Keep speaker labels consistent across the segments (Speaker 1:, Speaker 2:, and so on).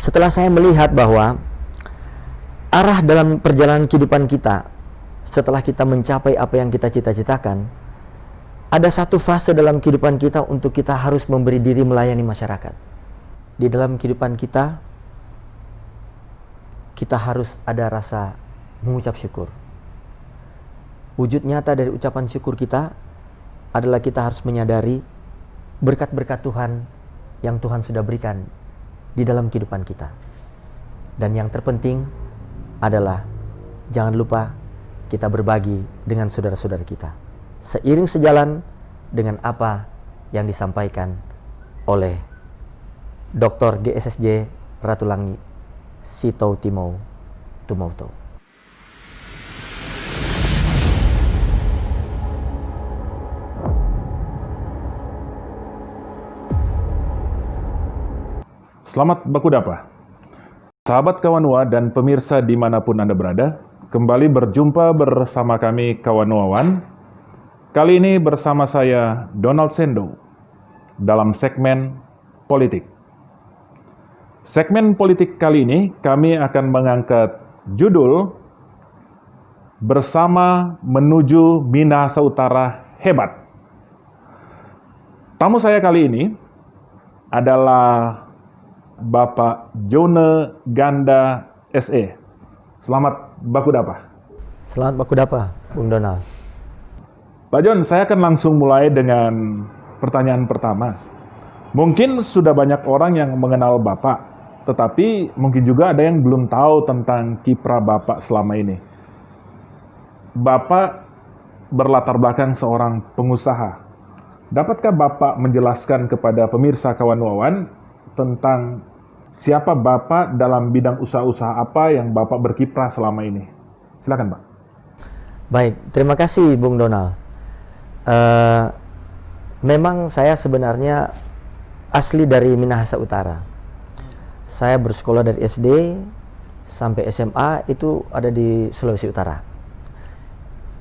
Speaker 1: setelah saya melihat bahwa arah dalam perjalanan kehidupan kita setelah kita mencapai apa yang kita cita-citakan, ada satu fase dalam kehidupan kita untuk kita harus memberi diri melayani masyarakat. Di dalam kehidupan kita, kita harus ada rasa mengucap syukur. Wujud nyata dari ucapan syukur kita adalah kita harus menyadari berkat-berkat Tuhan yang Tuhan sudah berikan di dalam kehidupan kita. Dan yang terpenting adalah jangan lupa kita berbagi dengan saudara-saudara kita, seiring sejalan dengan apa yang disampaikan oleh Dr. GSSJ Ratulangi Sitou Timou Tumauto.
Speaker 2: Selamat Bakudapa, sahabat Kawanua dan pemirsa dimanapun Anda berada. Kembali berjumpa bersama kami Kawanuawan. Kali ini bersama saya Donald Sendo dalam segmen politik. Segmen politik kali ini kami akan mengangkat judul Bersama Menuju Minahasa Utara Hebat. Tamu saya kali ini adalah Bapak Jone Ganda SE. Selamat Bakudapa.
Speaker 1: Selamat Bakudapa, Bung Donald.
Speaker 2: Pak Jon, saya akan langsung mulai dengan pertanyaan pertama. Mungkin sudah banyak orang yang mengenal Bapak, tetapi mungkin juga ada yang belum tahu tentang kiprah Bapak selama ini. Bapak berlatar belakang seorang pengusaha. Dapatkah Bapak menjelaskan kepada pemirsa Kawanuawan tentang siapa Bapak dalam bidang usaha-usaha apa yang Bapak berkiprah selama ini? Silakan, Pak.
Speaker 1: Baik, terima kasih Bung Donald. Memang saya sebenarnya asli dari Minahasa Utara. Saya bersekolah dari SD sampai SMA itu ada di Sulawesi Utara.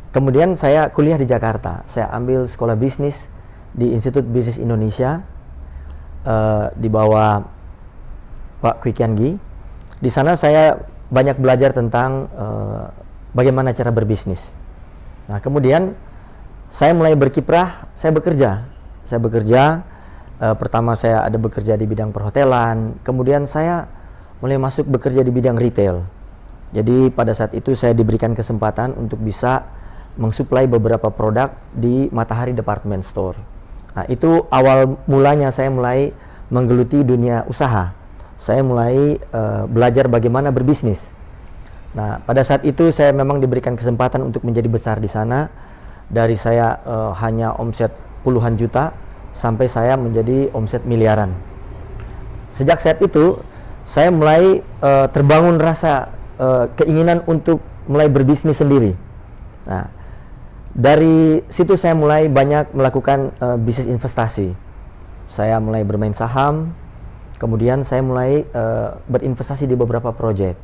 Speaker 1: Kemudian saya kuliah di Jakarta. Saya ambil sekolah bisnis di Institut Bisnis Indonesia di bawah Pak Kwi Kian Gi. Di sana saya banyak belajar tentang bagaimana cara berbisnis. Nah, kemudian saya mulai berkiprah, saya bekerja. Pertama saya ada bekerja di bidang perhotelan, kemudian saya mulai masuk bekerja di bidang retail. Jadi pada saat itu saya diberikan kesempatan untuk bisa mensuplai beberapa produk di Matahari Department Store. Nah, itu awal mulanya saya mulai menggeluti dunia usaha. Saya mulai belajar bagaimana berbisnis. Nah, pada saat itu saya memang diberikan kesempatan untuk menjadi besar di sana. Dari saya hanya omset puluhan juta sampai saya menjadi omset miliaran. Sejak saat itu saya mulai terbangun rasa keinginan untuk mulai berbisnis sendiri. Nah, dari situ saya mulai banyak melakukan bisnis investasi. Saya mulai bermain saham, kemudian saya mulai berinvestasi di beberapa proyek.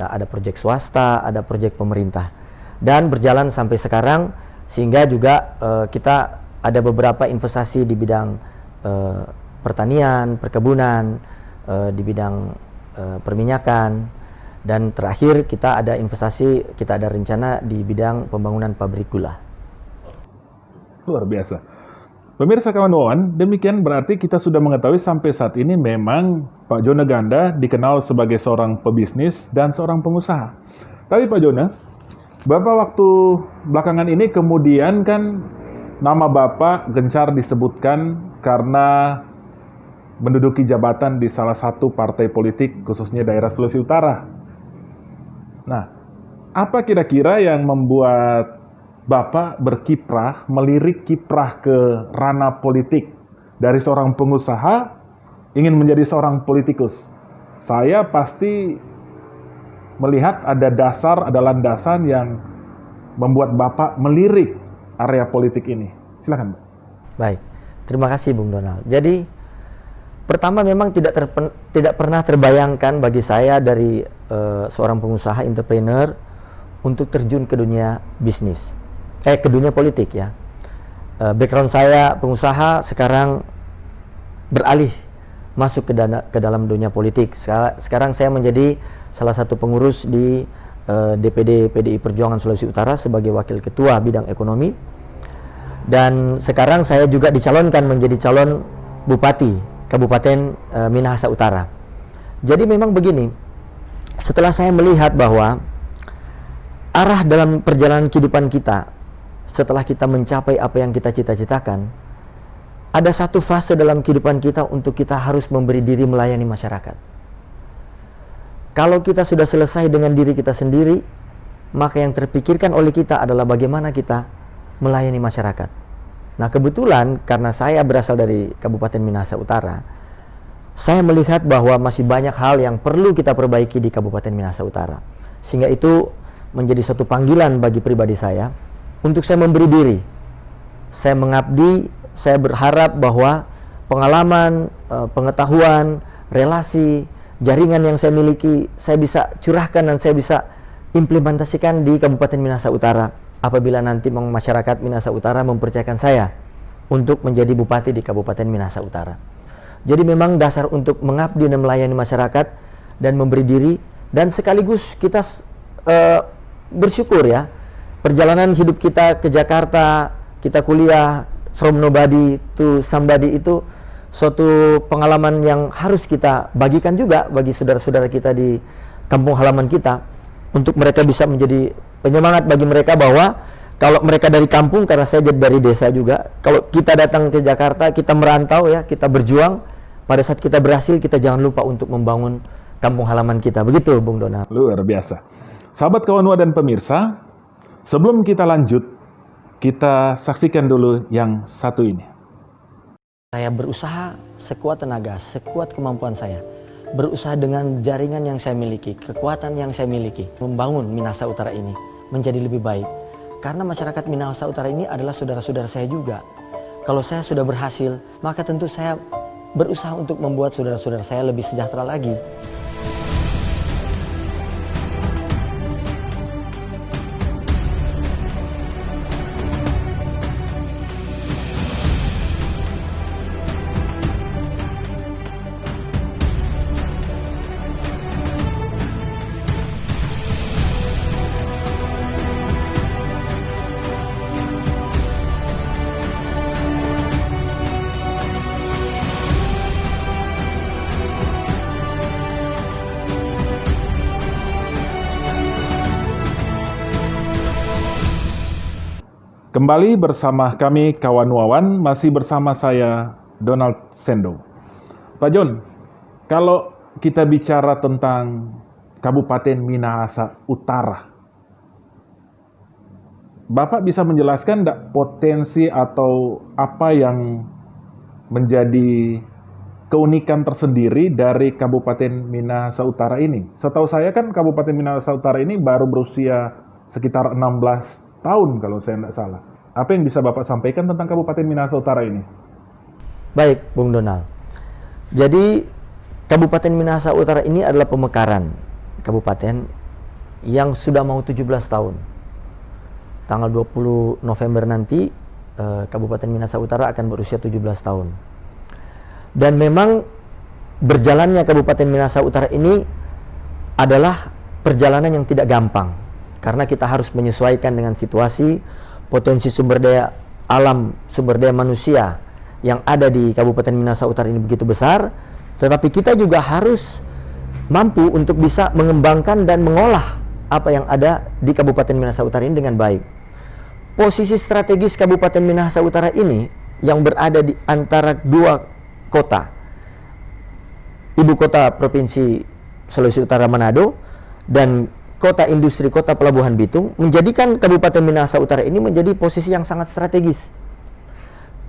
Speaker 1: Nah, ada proyek swasta, ada proyek pemerintah, dan berjalan sampai sekarang, sehingga juga kita ada beberapa investasi di bidang pertanian, perkebunan, di bidang perminyakan. Dan terakhir kita ada investasi, kita ada rencana di bidang pembangunan pabrik gula.
Speaker 2: Luar biasa. Pemirsa Kawanuawan, demikian berarti kita sudah mengetahui sampai saat ini memang Pak Jone Ganda dikenal sebagai seorang pebisnis dan seorang pengusaha. Tapi Pak Jone, Bapak waktu belakangan ini kemudian kan nama Bapak gencar disebutkan karena menduduki jabatan di salah satu partai politik khususnya daerah Sulawesi Utara. Nah, apa kira-kira yang membuat Bapak berkiprah, melirik kiprah ke ranah politik dari seorang pengusaha ingin menjadi seorang politikus? Saya pasti melihat ada dasar, ada landasan yang membuat Bapak melirik area politik ini. Silakan, Pak.
Speaker 1: Baik, terima kasih Bung Donald. Jadi pertama memang tidak pernah terbayangkan bagi saya dari seorang pengusaha entrepreneur untuk terjun ke dunia bisnis, ke dunia politik ya. Background saya pengusaha, sekarang beralih masuk ke dalam dunia politik. Sekarang saya menjadi salah satu pengurus di DPD PDI Perjuangan Sulawesi Utara sebagai wakil ketua bidang ekonomi. Dan sekarang saya juga dicalonkan menjadi calon Bupati Kabupaten Minahasa Utara. Jadi memang begini, setelah saya melihat bahwa arah dalam perjalanan kehidupan kita, setelah kita mencapai apa yang kita cita-citakan, ada satu fase dalam kehidupan kita untuk kita harus memberi diri melayani masyarakat. Kalau kita sudah selesai dengan diri kita sendiri, maka yang terpikirkan oleh kita adalah bagaimana kita melayani masyarakat. Nah, kebetulan karena saya berasal dari Kabupaten Minahasa Utara, saya melihat bahwa masih banyak hal yang perlu kita perbaiki di Kabupaten Minahasa Utara. Sehingga itu menjadi satu panggilan bagi pribadi saya untuk saya memberi diri. Saya mengabdi, saya berharap bahwa pengalaman, pengetahuan, relasi, jaringan yang saya miliki, saya bisa curahkan dan saya bisa implementasikan di Kabupaten Minahasa Utara apabila nanti masyarakat Minahasa Utara mempercayakan saya untuk menjadi bupati di Kabupaten Minahasa Utara. Jadi memang dasar untuk mengabdi dan melayani masyarakat dan memberi diri, dan sekaligus kita bersyukur ya, perjalanan hidup kita ke Jakarta, kita kuliah from nobody to somebody, itu suatu pengalaman yang harus kita bagikan juga bagi saudara-saudara kita di kampung halaman kita, untuk mereka bisa menjadi penyemangat bagi mereka bahwa kalau mereka dari kampung, karena saya jadi dari desa juga, kalau kita datang ke Jakarta, kita merantau ya, kita berjuang, pada saat kita berhasil, kita jangan lupa untuk membangun kampung halaman kita. Begitu, Bung Donald.
Speaker 2: Luar biasa. Sahabat Kawanua dan pemirsa, sebelum kita lanjut, kita saksikan dulu yang satu ini.
Speaker 1: Saya berusaha sekuat tenaga, sekuat kemampuan saya. Berusaha dengan jaringan yang saya miliki, kekuatan yang saya miliki, membangun Minahasa Utara ini menjadi lebih baik. Karena masyarakat Minahasa Utara ini adalah saudara-saudara saya juga. Kalau saya sudah berhasil, maka tentu saya berusaha untuk membuat saudara-saudara saya lebih sejahtera lagi.
Speaker 2: Kembali bersama kami Kawanuawan, masih bersama saya Donald Sendo. Pak John, kalau kita bicara tentang Kabupaten Minahasa Utara, Bapak bisa menjelaskan enggak potensi atau apa yang menjadi keunikan tersendiri dari Kabupaten Minahasa Utara ini? Setahu saya kan Kabupaten Minahasa Utara ini baru berusia sekitar 16 tahun kalau saya tidak salah. Apa yang bisa Bapak sampaikan tentang Kabupaten Minahasa Utara ini?
Speaker 1: Baik, Bung Donald. Jadi Kabupaten Minahasa Utara ini adalah pemekaran kabupaten yang sudah mau 17 tahun. Tanggal 20 November nanti Kabupaten Minahasa Utara akan berusia 17 tahun. Dan memang berjalannya Kabupaten Minahasa Utara ini adalah perjalanan yang tidak gampang. Karena kita harus menyesuaikan dengan situasi, potensi sumber daya alam, sumber daya manusia yang ada di Kabupaten Minahasa Utara ini begitu besar, tetapi kita juga harus mampu untuk bisa mengembangkan dan mengolah apa yang ada di Kabupaten Minahasa Utara ini dengan baik. Posisi strategis Kabupaten Minahasa Utara ini yang berada di antara dua kota, ibu kota Provinsi Sulawesi Utara Manado dan kota industri, kota pelabuhan Bitung, menjadikan Kabupaten Minahasa Utara ini menjadi posisi yang sangat strategis.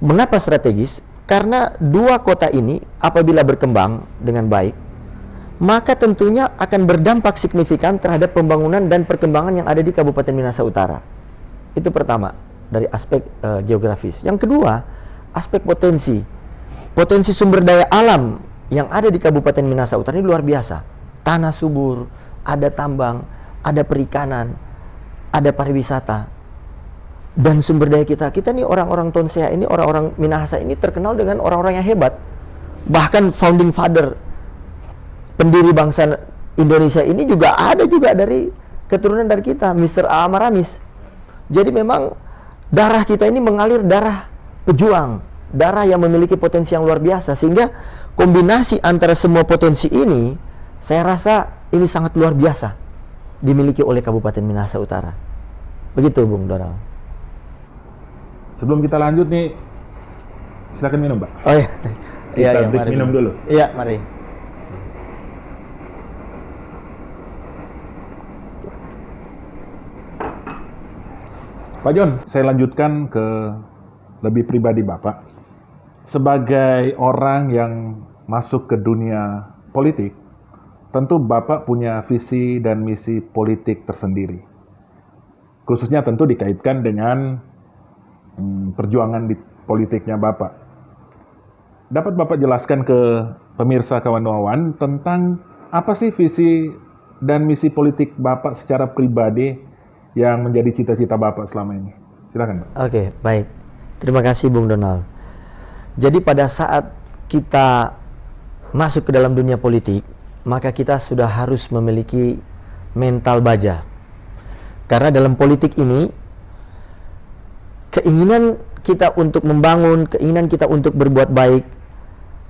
Speaker 1: Mengapa strategis? Karena dua kota ini apabila berkembang dengan baik, maka tentunya akan berdampak signifikan terhadap pembangunan dan perkembangan yang ada di Kabupaten Minahasa Utara. Itu pertama, dari aspek geografis. Yang kedua, aspek potensi. Potensi sumber daya alam yang ada di Kabupaten Minahasa Utara ini luar biasa. Tanah subur, ada tambang, ada perikanan, ada pariwisata, dan sumber daya kita nih orang-orang Tonsea ini, orang-orang Minahasa ini terkenal dengan orang-orang yang hebat. Bahkan founding father, pendiri bangsa Indonesia ini juga ada juga dari keturunan dari kita, Mr. Ahmad Ramis. Jadi memang darah kita ini mengalir darah pejuang, darah yang memiliki potensi yang luar biasa, sehingga kombinasi antara semua potensi ini, saya rasa ini sangat luar biasa dimiliki oleh Kabupaten Minahasa Utara. Begitu, Bung Donald.
Speaker 2: Sebelum kita lanjut nih, silakan minum, Pak.
Speaker 1: Oh iya.
Speaker 2: Kita break minum dulu.
Speaker 1: Iya, mari.
Speaker 2: Pak John, saya lanjutkan ke lebih pribadi Bapak. Sebagai orang yang masuk ke dunia politik, tentu Bapak punya visi dan misi politik tersendiri. Khususnya tentu dikaitkan dengan perjuangan di politiknya Bapak. Dapat Bapak jelaskan ke pemirsa kawan wawan tentang apa sih visi dan misi politik Bapak secara pribadi yang menjadi cita-cita Bapak selama ini? Silakan, Pak.
Speaker 1: Oke, baik. Terima kasih, Bung Donald. Jadi pada saat kita masuk ke dalam dunia politik, maka kita sudah harus memiliki mental baja. Karena dalam politik ini, keinginan kita untuk membangun, keinginan kita untuk berbuat baik,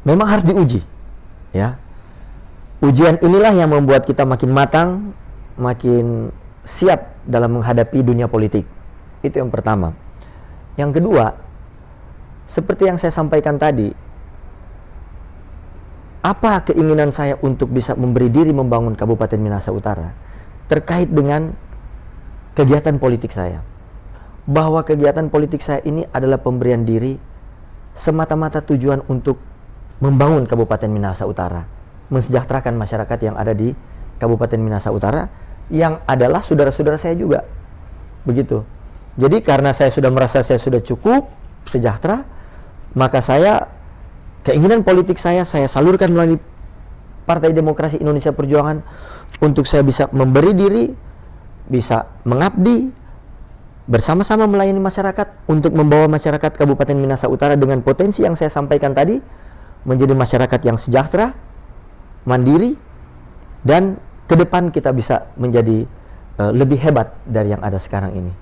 Speaker 1: memang harus diuji. Ya. Ujian inilah yang membuat kita makin matang, makin siap dalam menghadapi dunia politik. Itu yang pertama. Yang kedua, seperti yang saya sampaikan tadi, apa keinginan saya untuk bisa memberi diri membangun Kabupaten Minahasa Utara terkait dengan kegiatan politik saya. Bahwa kegiatan politik saya ini adalah pemberian diri semata-mata tujuan untuk membangun Kabupaten Minahasa Utara, mensejahterakan masyarakat yang ada di Kabupaten Minahasa Utara, yang adalah saudara-saudara saya juga. Begitu. Jadi karena saya sudah merasa saya sudah cukup sejahtera, maka keinginan politik saya salurkan melalui Partai Demokrasi Indonesia Perjuangan untuk saya bisa memberi diri, bisa mengabdi, bersama-sama melayani masyarakat untuk membawa masyarakat Kabupaten Minahasa Utara dengan potensi yang saya sampaikan tadi menjadi masyarakat yang sejahtera, mandiri, dan ke depan kita bisa menjadi lebih hebat dari yang ada sekarang ini.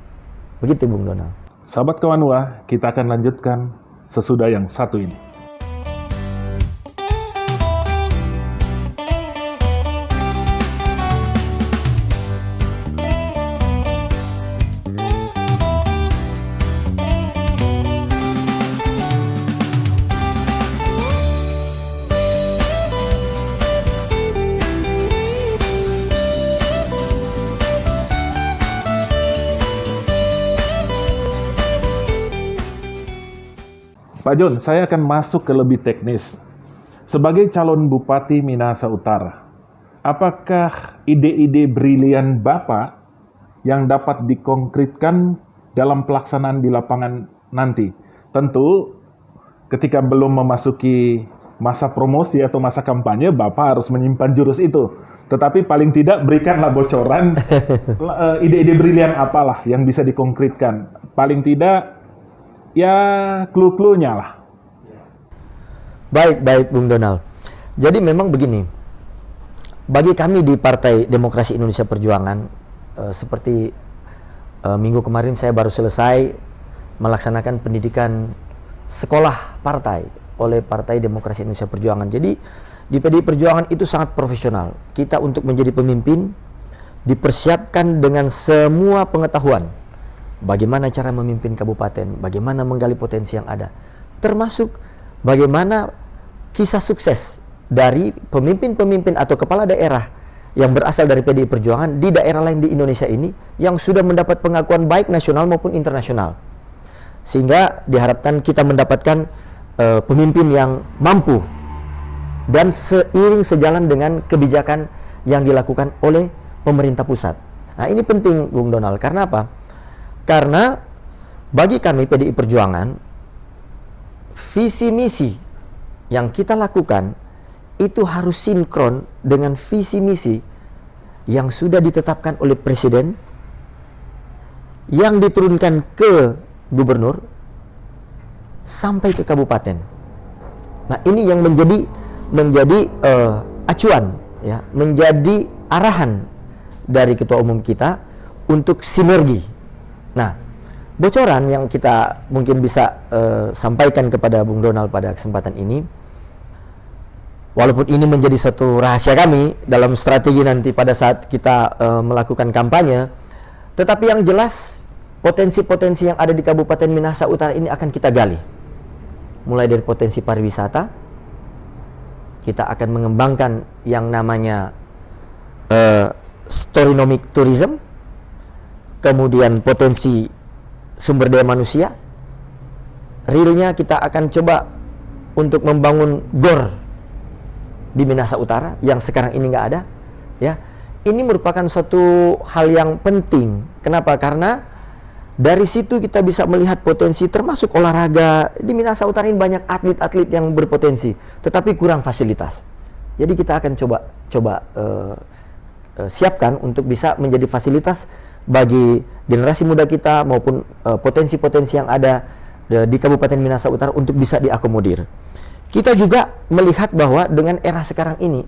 Speaker 1: Begitu, Bung Donald.
Speaker 2: Sahabat Kawanua, kita akan lanjutkan sesudah yang satu ini. Pak John, saya akan masuk ke lebih teknis. Sebagai calon Bupati Minahasa Utara, apakah ide-ide brilian Bapak yang dapat dikonkretkan dalam pelaksanaan di lapangan nanti? Tentu, ketika belum memasuki masa promosi atau masa kampanye, Bapak harus menyimpan jurus itu. Tetapi paling tidak berikanlah bocoran ide-ide brilian apalah yang bisa dikonkretkan. Paling tidak, ya clue-cluenya lah.
Speaker 1: Baik, Bung Donald. Jadi memang begini, bagi kami di Partai Demokrasi Indonesia Perjuangan, seperti minggu kemarin saya baru selesai melaksanakan pendidikan sekolah partai oleh Partai Demokrasi Indonesia Perjuangan. Jadi di PDI Perjuangan itu sangat profesional. Kita untuk menjadi pemimpin dipersiapkan dengan semua pengetahuan. Bagaimana cara memimpin kabupaten, bagaimana menggali potensi yang ada, termasuk bagaimana kisah sukses dari pemimpin-pemimpin atau kepala daerah yang berasal dari PDI Perjuangan di daerah lain di Indonesia ini yang sudah mendapat pengakuan baik nasional maupun internasional. Sehingga diharapkan kita mendapatkan pemimpin yang mampu dan seiring sejalan dengan kebijakan yang dilakukan oleh pemerintah pusat. Nah, ini penting, Bung Donald. Karena apa? Karena bagi kami PDI Perjuangan, visi misi yang kita lakukan itu harus sinkron dengan visi misi yang sudah ditetapkan oleh Presiden, yang diturunkan ke gubernur sampai ke kabupaten. Nah, ini yang menjadi acuan, ya, menjadi arahan dari Ketua Umum kita untuk sinergi. Nah, bocoran yang kita mungkin bisa sampaikan kepada Bung Donald pada kesempatan ini, walaupun ini menjadi satu rahasia kami dalam strategi nanti pada saat kita melakukan kampanye, tetapi yang jelas potensi-potensi yang ada di Kabupaten Minahasa Utara ini akan kita gali. Mulai dari potensi pariwisata, kita akan mengembangkan yang namanya storynomic tourism, kemudian potensi sumber daya manusia. Realnya kita akan coba untuk membangun GOR di Minahasa Utara yang sekarang ini nggak ada, ya. Ini merupakan suatu hal yang penting. Kenapa? Karena dari situ kita bisa melihat potensi, termasuk olahraga. Di Minahasa Utara ini banyak atlet-atlet yang berpotensi, tetapi kurang fasilitas. Jadi kita akan coba siapkan untuk bisa menjadi fasilitas bagi generasi muda kita maupun potensi-potensi yang ada di Kabupaten Minahasa Utara untuk bisa diakomodir. Kita juga melihat bahwa dengan era sekarang ini,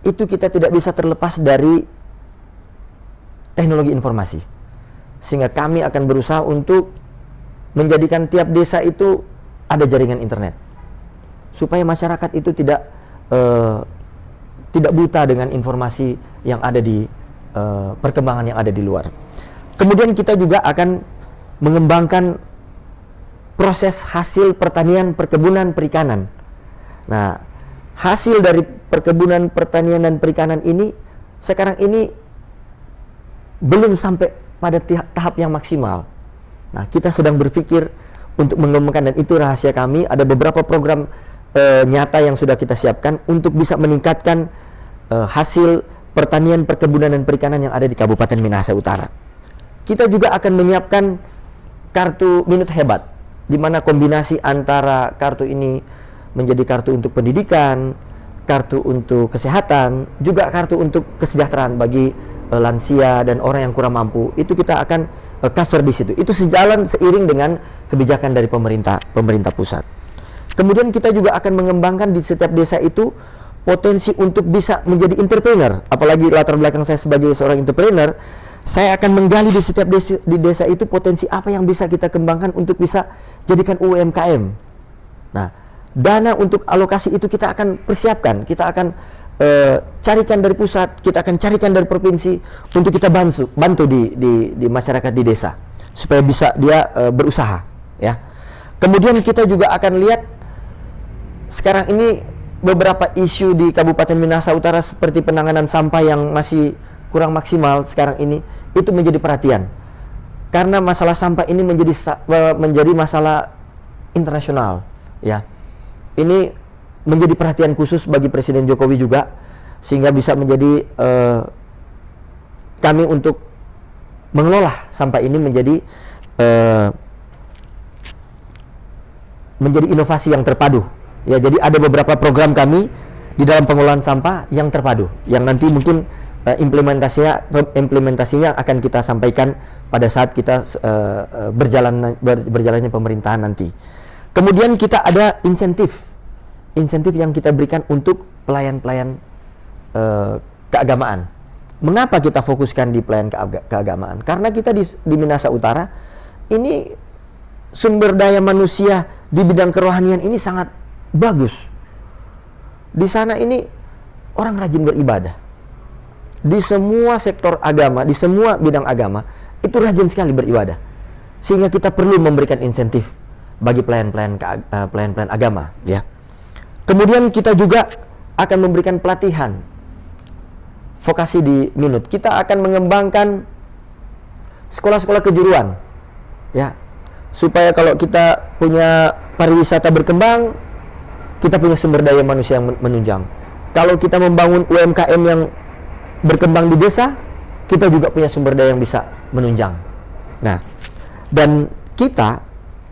Speaker 1: itu kita tidak bisa terlepas dari teknologi informasi. Sehingga kami akan berusaha untuk menjadikan tiap desa itu ada jaringan internet, supaya masyarakat itu tidak buta dengan informasi yang ada di perkembangan yang ada di luar. Kemudian kita juga akan mengembangkan proses hasil pertanian, perkebunan, perikanan. Nah, hasil dari perkebunan, pertanian, dan perikanan ini sekarang ini belum sampai pada tahap yang maksimal. Nah, kita sedang berpikir untuk mengembangkan, dan itu rahasia kami. Ada beberapa program nyata yang sudah kita siapkan untuk bisa meningkatkan hasil pertanian, perkebunan, dan perikanan yang ada di Kabupaten Minahasa Utara. Kita juga akan menyiapkan kartu Minut Hebat, di mana kombinasi antara kartu ini menjadi kartu untuk pendidikan, kartu untuk kesehatan, juga kartu untuk kesejahteraan bagi lansia dan orang yang kurang mampu. Itu kita akan cover di situ. Itu sejalan seiring dengan kebijakan dari pemerintah pusat. Kemudian kita juga akan mengembangkan di setiap desa itu potensi untuk bisa menjadi entrepreneur. Apalagi latar belakang saya sebagai seorang entrepreneur, saya akan menggali di setiap desa itu potensi apa yang bisa kita kembangkan untuk bisa jadikan UMKM. Nah, dana untuk alokasi itu kita akan persiapkan, kita akan carikan dari pusat, kita akan carikan dari provinsi untuk kita bantu di masyarakat di desa supaya bisa dia berusaha, ya. Kemudian kita juga akan lihat sekarang ini beberapa isu di Kabupaten Minahasa Utara seperti penanganan sampah yang masih kurang maksimal sekarang ini, itu menjadi perhatian. Karena masalah sampah ini menjadi masalah internasional, ya. Ini menjadi perhatian khusus bagi Presiden Jokowi juga, sehingga bisa menjadi kami untuk mengelola sampah ini menjadi inovasi yang terpadu. Ya, jadi ada beberapa program kami di dalam pengelolaan sampah yang terpadu, yang nanti mungkin implementasinya akan kita sampaikan pada saat kita berjalannya pemerintahan nanti. Kemudian kita ada insentif yang kita berikan untuk pelayan-pelayan keagamaan. Mengapa kita fokuskan di pelayan keagamaan? Karena kita di Minahasa Utara ini sumber daya manusia di bidang kerohanian ini sangat bagus. Di sana ini orang rajin beribadah. Di semua sektor agama, di semua bidang agama, itu rajin sekali beribadah. Sehingga kita perlu memberikan insentif bagi pelayan-pelayan agama, ya. Kemudian kita juga akan memberikan pelatihan vokasi di Minut. Kita akan mengembangkan sekolah-sekolah kejuruan, ya. Supaya kalau kita punya pariwisata berkembang, kita punya sumber daya manusia yang menunjang. Kalau kita membangun UMKM yang berkembang di desa, kita juga punya sumber daya yang bisa menunjang. Nah, dan kita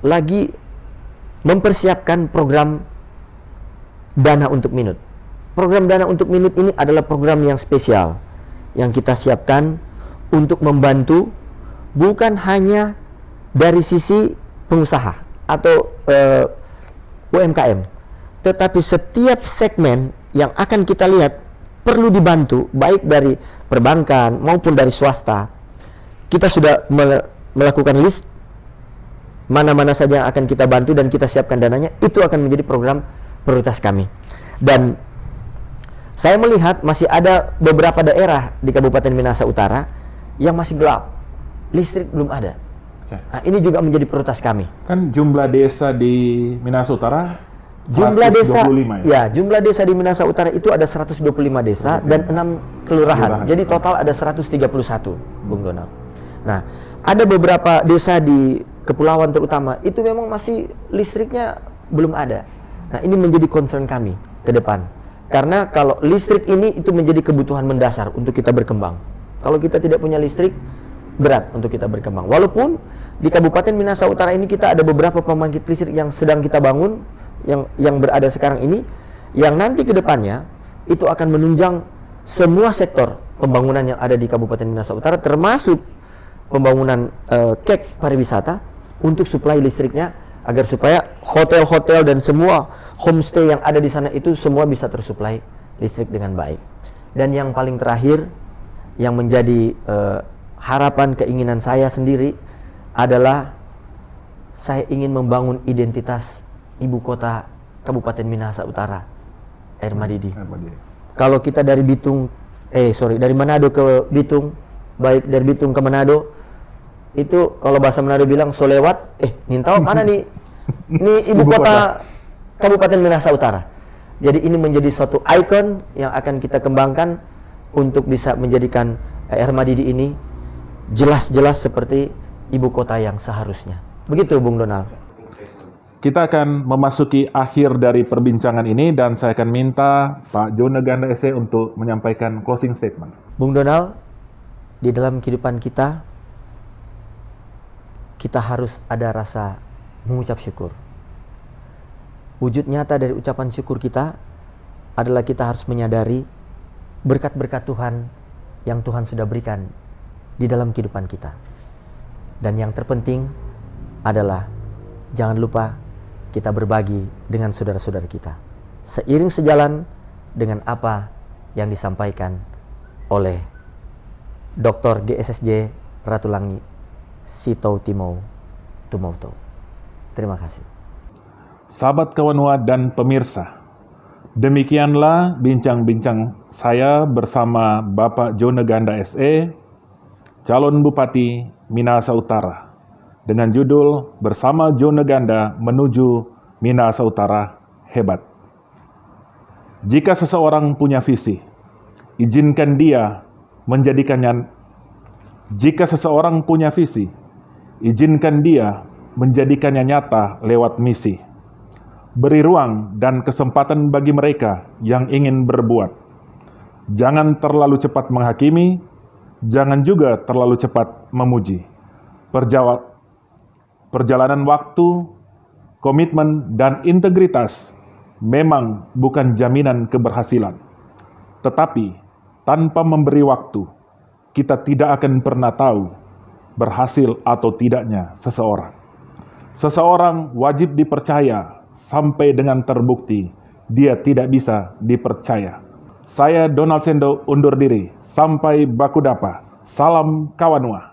Speaker 1: lagi mempersiapkan program Dana untuk Minut. Program Dana untuk Minut ini adalah program yang spesial yang kita siapkan untuk membantu bukan hanya dari sisi pengusaha atau UMKM, tetapi setiap segmen yang akan kita lihat perlu dibantu, baik dari perbankan maupun dari swasta. Kita sudah melakukan list mana-mana saja yang akan kita bantu dan kita siapkan dananya. Itu akan menjadi program prioritas kami. Dan saya melihat masih ada beberapa daerah di Kabupaten Minahasa Utara yang masih gelap, listrik belum ada. Nah, ini juga menjadi prioritas kami.
Speaker 2: Kan jumlah desa di Minahasa Utara
Speaker 1: Jumlah desa,
Speaker 2: 125
Speaker 1: ya, jumlah desa di Minahasa Utara itu ada 125 desa dan 6 kelurahan. Jadi total ada 131, Bung Donald. Nah, ada beberapa desa di kepulauan terutama itu memang masih listriknya belum ada. Nah, ini menjadi concern kami ke depan. Karena kalau listrik ini itu menjadi kebutuhan mendasar untuk kita berkembang. Kalau kita tidak punya listrik, berat untuk kita berkembang. Walaupun di Kabupaten Minahasa Utara ini kita ada beberapa pembangkit listrik yang sedang kita bangun, yang berada sekarang ini, yang nanti ke depannya itu akan menunjang semua sektor pembangunan yang ada di Kabupaten Minahasa Utara, termasuk pembangunan KEK pariwisata untuk suplai listriknya, agar supaya hotel-hotel dan semua homestay yang ada di sana itu semua bisa tersuplai listrik dengan baik. Dan yang paling terakhir, yang menjadi harapan keinginan saya sendiri adalah saya ingin membangun identitas ibu kota Kabupaten Minahasa Utara, Air Madidi. Kalau kita dari dari Manado ke Bitung, baik dari Bitung ke Manado, itu kalau bahasa Manado bilang so lewat, nintau mana nih? Ini ibu kota Kabupaten Minahasa Utara. Jadi ini menjadi suatu ikon yang akan kita kembangkan untuk bisa menjadikan Air Madidi ini jelas-jelas seperti ibu kota yang seharusnya. Begitu, Bung Donald.
Speaker 2: Kita akan memasuki akhir dari perbincangan ini dan saya akan minta Pak Joneganda SE untuk menyampaikan closing statement.
Speaker 1: Bung Donald, di dalam kehidupan kita harus ada rasa mengucap syukur. Wujud nyata dari ucapan syukur kita adalah kita harus menyadari berkat-berkat Tuhan yang Tuhan sudah berikan di dalam kehidupan kita. Dan yang terpenting adalah jangan lupa kita berbagi dengan saudara-saudara kita, seiring sejalan dengan apa yang disampaikan oleh Dr. GSSJ Ratulangi Sitou Timou Tumauto. Terima kasih.
Speaker 2: Sahabat Kawanua dan pemirsa, demikianlah bincang-bincang saya bersama Bapak Joneganda SE, calon Bupati Minahasa Utara, dengan judul Bersama Joneganda Menuju Minahasa Utara Hebat. Jika seseorang punya visi, izinkan dia menjadikannya. Jika seseorang punya visi, izinkan dia menjadikannya nyata lewat misi. Beri ruang dan kesempatan bagi mereka yang ingin berbuat. Jangan terlalu cepat menghakimi, jangan juga terlalu cepat memuji. Perjalanan waktu, komitmen, dan integritas memang bukan jaminan keberhasilan. Tetapi, tanpa memberi waktu, kita tidak akan pernah tahu berhasil atau tidaknya seseorang. Seseorang wajib dipercaya sampai dengan terbukti dia tidak bisa dipercaya. Saya Donald Sendo undur diri. Sampai baku dapa. Salam Kawanua.